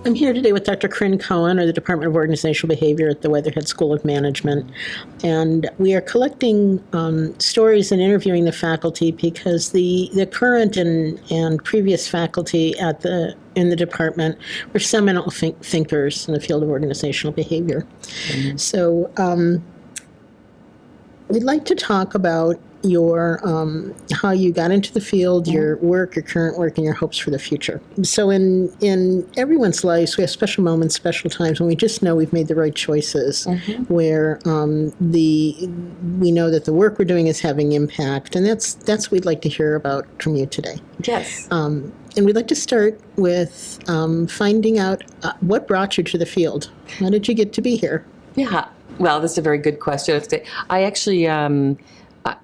I'm here today with Dr. Coen, or the Department of Organizational Behavior at the Weatherhead School of Management. And we are collecting stories and interviewing the faculty because the current and previous faculty in the department were seminal thinkers in the field of organizational behavior. Mm-hmm. So we'd like to talk about your how you got into the field, your work, your current work, and your hopes for the future. So in everyone's lives, we have special moments, special times when we just know we've made the right choices, where we know that the work we're doing is having impact, and that's what we'd like to hear about from you today. Yes. And we'd like to start with finding out what brought you to the field. How did you get to be here? Yeah. Well, this is a very good question. I actually I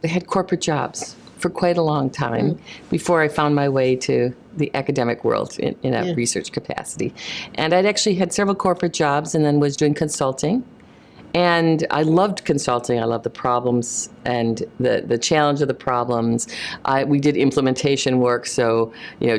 had corporate jobs for quite a long time before I found my way to the academic world in a research capacity. And I'd actually had several corporate jobs and then was doing consulting. And I loved consulting. I loved the problems and the challenge of the problems. We did implementation work, so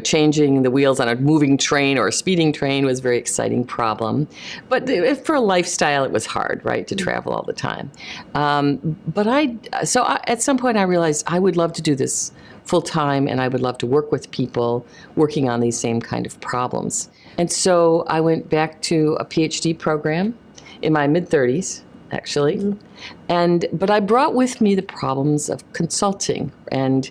changing the wheels on a moving train or a speeding train was a very exciting problem. But for a lifestyle, it was hard, right, to travel all the time. At some point I realized I would love to do this full time, and I would love to work with people working on these same kind of problems. And so I went back to a PhD program in my mid-30s, actually. But I brought with me the problems of consulting. And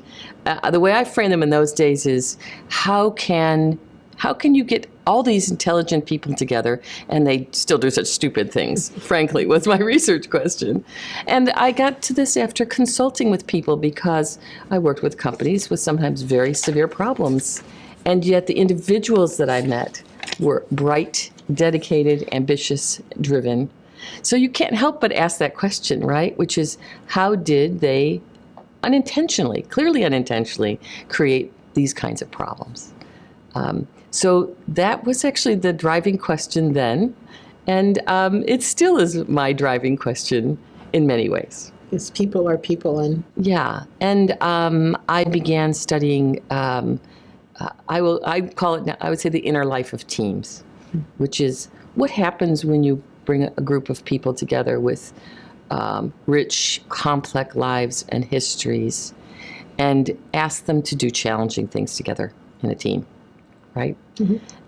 the way I framed them in those days is, how can you get all these intelligent people together and they still do such stupid things, frankly, was my research question. And I got to this after consulting with people because I worked with companies with sometimes very severe problems. And yet the individuals that I met were bright, dedicated, ambitious, driven. So you can't help but ask that question, right? Which is, how did they clearly unintentionally, create these kinds of problems? So that was actually the driving question then, and it still is my driving question in many ways. Because people are people, and I began studying. I call it now, I would say, the inner life of teams, which is what happens when you bring a group of people together with rich, complex lives and histories, and ask them to do challenging things together in a team, right?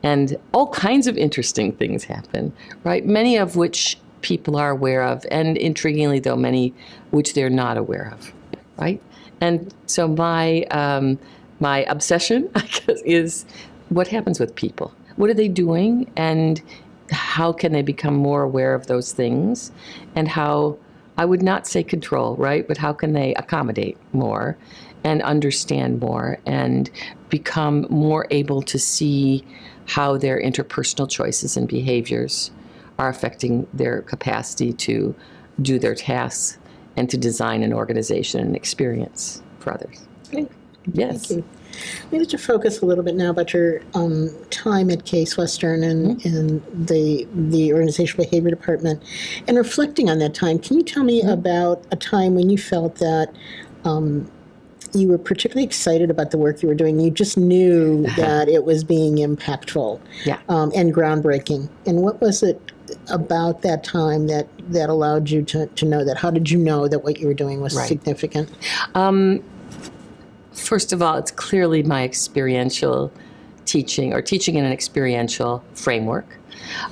And all kinds of interesting things happen, right? Many of which people are aware of, and intriguingly, though, many which they're not aware of, right? And so my obsession, I guess, is what happens with people. What are they doing, and how can they become more aware of those things, and how, I would not say control, right, but how can they accommodate more and understand more and become more able to see how their interpersonal choices and behaviors are affecting their capacity to do their tasks and to design an organization and experience for others. Great. Yes. Thank you. Maybe to focus a little bit now about your time at Case Western and the Organizational Behavior Department, and reflecting on that time. Can you tell me about a time when you felt that you were particularly excited about the work you were doing? You just knew that it was being impactful and groundbreaking. And what was it about that time that allowed you to know that? How did you know that what you were doing was significant? First of all, it's clearly my experiential teaching, or teaching in an experiential framework.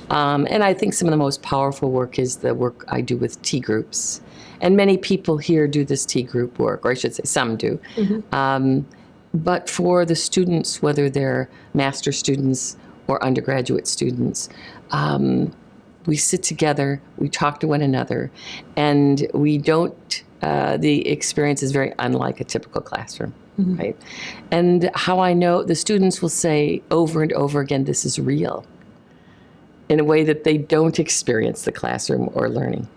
And I think some of the most powerful work is the work I do with T groups. And many people here do this T group work, or I should say some do. But for the students, whether they're master students or undergraduate students, we sit together, we talk to one another, and we don't, the experience is very unlike a typical classroom. Right? And how I know, the students will say over and over again, this is real, in a way that they don't experience the classroom or learning.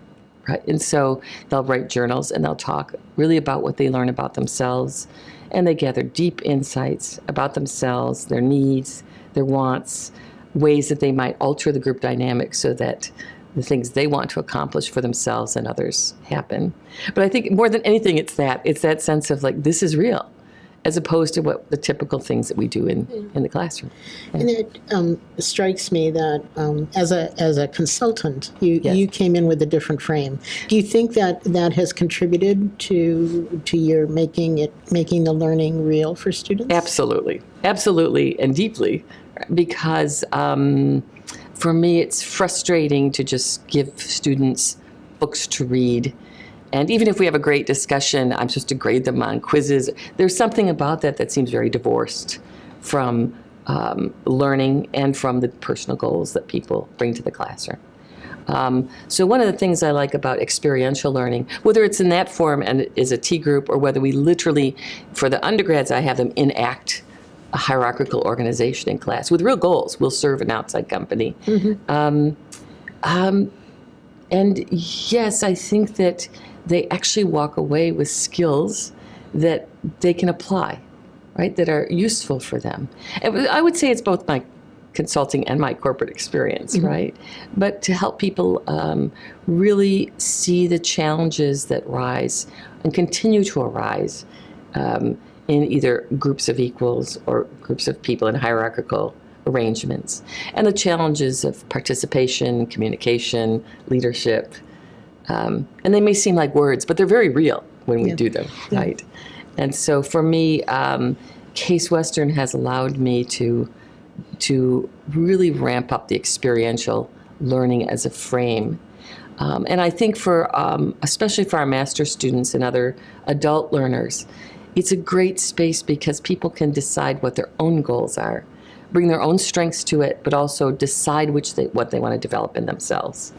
Right? And so they'll write journals and they'll talk really about what they learn about themselves, and they gather deep insights about themselves, their needs, their wants, ways that they might alter the group dynamic so that the things they want to accomplish for themselves and others happen. But I think more than anything, it's that sense of, like, this is real. as opposed to what the typical things that we do in the classroom. And it strikes me that as a consultant, you came in with a different frame. Do you think that has contributed to your making the learning real for students? Absolutely, and deeply, because for me it's frustrating to just give students books to read. And even if we have a great discussion, I'm supposed to grade them on quizzes. There's something about that seems very divorced from learning and from the personal goals that people bring to the classroom. So one of the things I like about experiential learning, whether it's in that form and is a T group, or whether we literally, for the undergrads, I have them enact a hierarchical organization in class with real goals. We'll serve an outside company. And yes, I think that they actually walk away with skills that they can apply, right, that are useful for them. And I would say it's both my consulting and my corporate experience, right? But to help people really see the challenges that rise and continue to arise in either groups of equals or groups of people in hierarchical arrangements, and the challenges of participation, communication, leadership. And they may seem like words, but they're very real when we do them, right? And so for me, Case Western has allowed me to really ramp up the experiential learning as a frame. And I think especially for our master's students and other adult learners, it's a great space because people can decide what their own goals are, bring their own strengths to it, but also decide what they want to develop in themselves.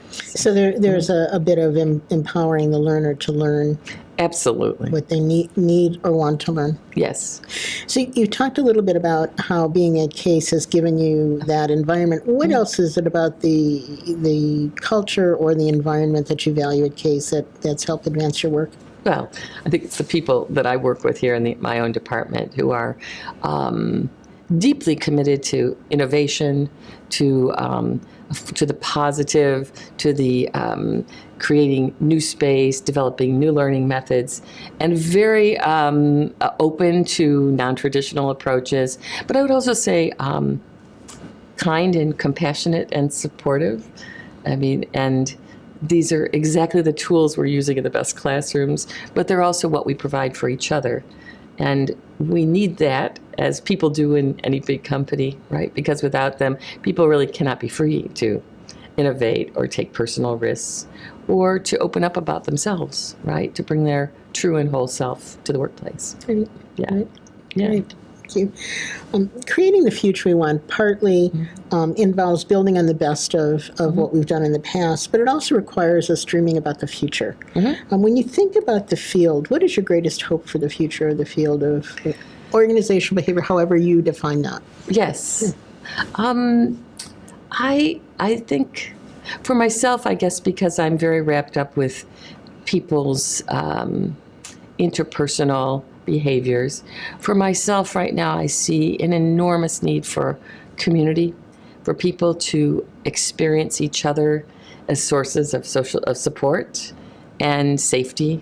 So there's a bit of empowering the learner to learn. Absolutely. What they need or want to learn. Yes. So you talked a little bit about how being at Case has given you that environment. What else is it about the culture or the environment that you value at Case that's helped advance your work? Well, I think it's the people that I work with here in my own department who are deeply committed to innovation, to the positive, to the creating new space, developing new learning methods, and very open to non-traditional approaches. But I would also say kind and compassionate and supportive. I mean, and these are exactly the tools we're using in the best classrooms, but they're also what we provide for each other. And we need that, as people do in any big company, right? Because without them, people really cannot be free to innovate or take personal risks or to open up about themselves, right? To bring their true and whole self to the workplace. Right. Yeah. Right. Yeah. Right. Thank you. Creating the future we want partly involves building on the best of what we've done in the past, but it also requires us dreaming about the future. When you think about the field, what is your greatest hope for the future of the field of organizational behavior, however you define that? Yes. I think for myself, I guess because I'm very wrapped up with people's interpersonal behaviors. For myself right now, I see an enormous need for community, for people to experience each other as sources of support and safety.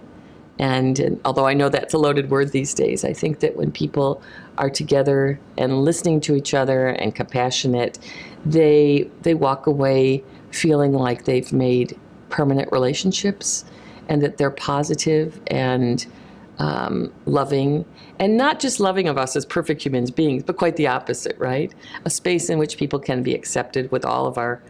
And although I know that's a loaded word these days, I think that when people are together and listening to each other and compassionate, they walk away feeling like they've made permanent relationships and that they're positive and loving, and not just loving of us as perfect human beings, but quite the opposite, right? A space in which people can be accepted with all of our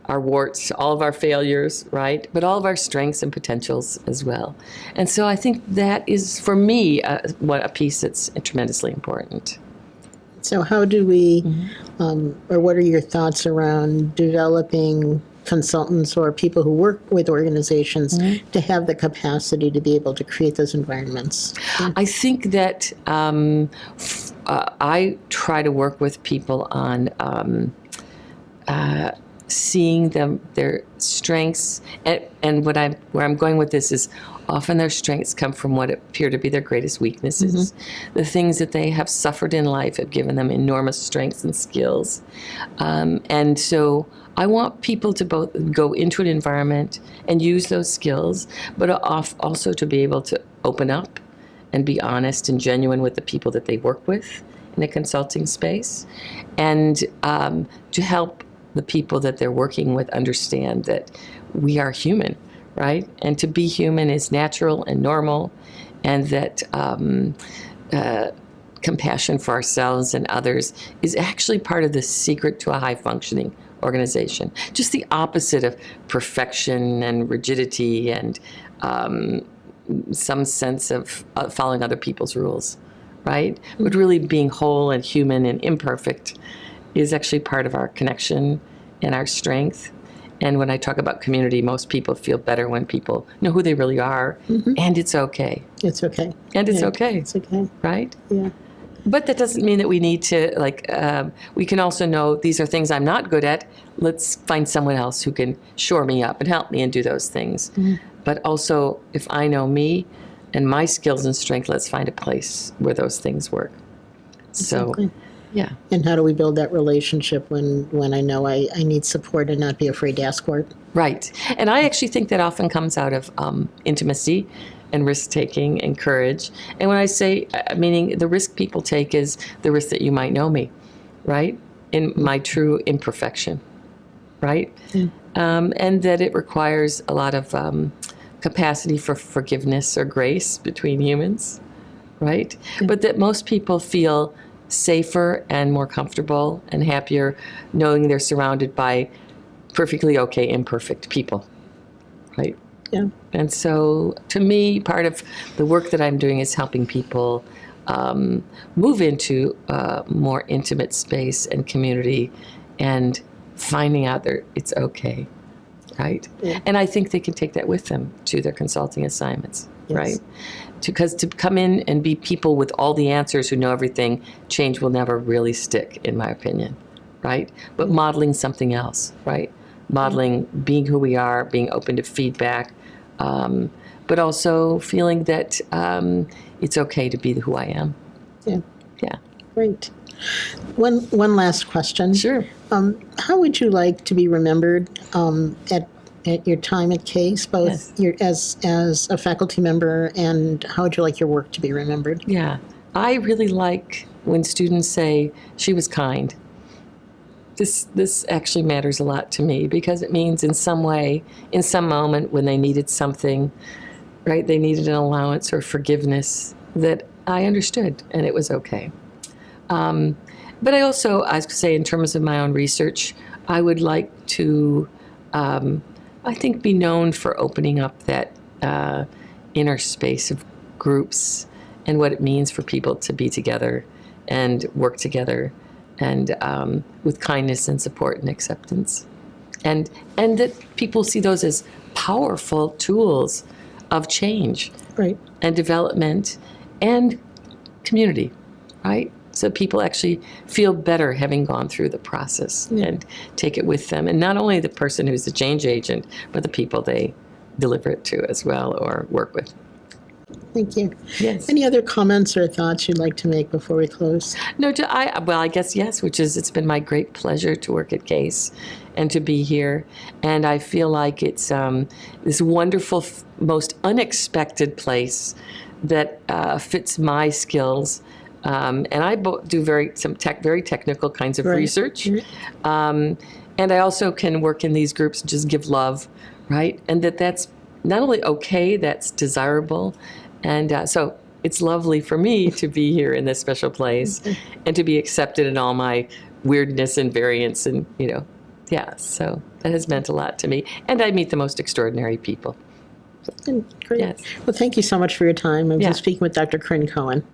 warts, all of our failures, right? But all of our strengths and potentials as well. And so I think that is, for me, a piece that's tremendously important. So how do we, or what are your thoughts around developing consultants or people who work with organizations to have the capacity to be able to create those environments? I think that I try to work with people on seeing their strengths, and where I'm going with this is often their strengths come from what appear to be their greatest weaknesses. The things that they have suffered in life have given them enormous strengths and skills, and so I want people to both go into an environment and use those skills, but also to be able to open up and be honest and genuine with the people that they work with in a consulting space, and to help the people that they're working with understand that we are human, right? And to be human is natural and normal, and that compassion for ourselves and others is actually part of the secret to a high-functioning organization. Just the opposite of perfection and rigidity and some sense of following other people's rules, right? But really being whole and human and imperfect is actually part of our connection and our strength. And when I talk about community, most people feel better when people know who they really are, and it's okay. It's okay. And it's okay. It's okay. Right? Yeah. But that doesn't mean that we need to, we can also know these are things I'm not good at. Let's find someone else who can shore me up and help me and do those things. But also, if I know me and my skills and strength, let's find a place where those things work. Exactly. So, yeah. And how do we build that relationship when I know I need support and not be afraid to ask for it? Right. And I actually think that often comes out of intimacy and risk-taking and courage. And when I say, meaning the risk people take is the risk that you might know me, right? In my true imperfection, right? And that it requires a lot of capacity for forgiveness or grace between humans, right? But that most people feel safer and more comfortable and happier knowing they're surrounded by perfectly okay, imperfect people, right? Yeah. And so, to me, part of the work that I'm doing is helping people move into a more intimate space and community and finding out that it's okay, right? Yeah. And I think they can take that with them to their consulting assignments, Yes. right? Because to come in and be people with all the answers who know everything, change will never really stick, in my opinion, right? But modeling something else, right? Modeling being who we are, being open to feedback, but also feeling that it's okay to be who I am. Yeah. Yeah. Great. One last question. Sure. How would you like to be remembered at your time at Case, both as a faculty member, and how would you like your work to be remembered? Yeah. I really like when students say, she was kind. This actually matters a lot to me because it means in some way, in some moment when they needed something, right, they needed an allowance or forgiveness, that I understood and it was okay. But I also, I would say in terms of my own research, I would like to, I think, be known for opening up that inner space of groups and what it means for people to be together and work together, and with kindness and support and acceptance. And that people see those as powerful tools of change, Right. and development and community, right? So people actually feel better having gone through the process and take it with them. And not only the person who's the change agent, but the people they deliver it to as well or work with. Thank you. Yes. Any other comments or thoughts you'd like to make before we close? No, I guess yes, which is it's been my great pleasure to work at Case and to be here. And I feel like it's this wonderful, most unexpected place that fits my skills. And I do very technical kinds of research. And I also can work in these groups and just give love, right? And that's not only okay, that's desirable. And so it's lovely for me to be here in this special place and to be accepted in all my weirdness and variance and, so that has meant a lot to me. And I meet the most extraordinary people. Great. Yes. Well, thank you so much for your time. I've been speaking with Dr. Coen.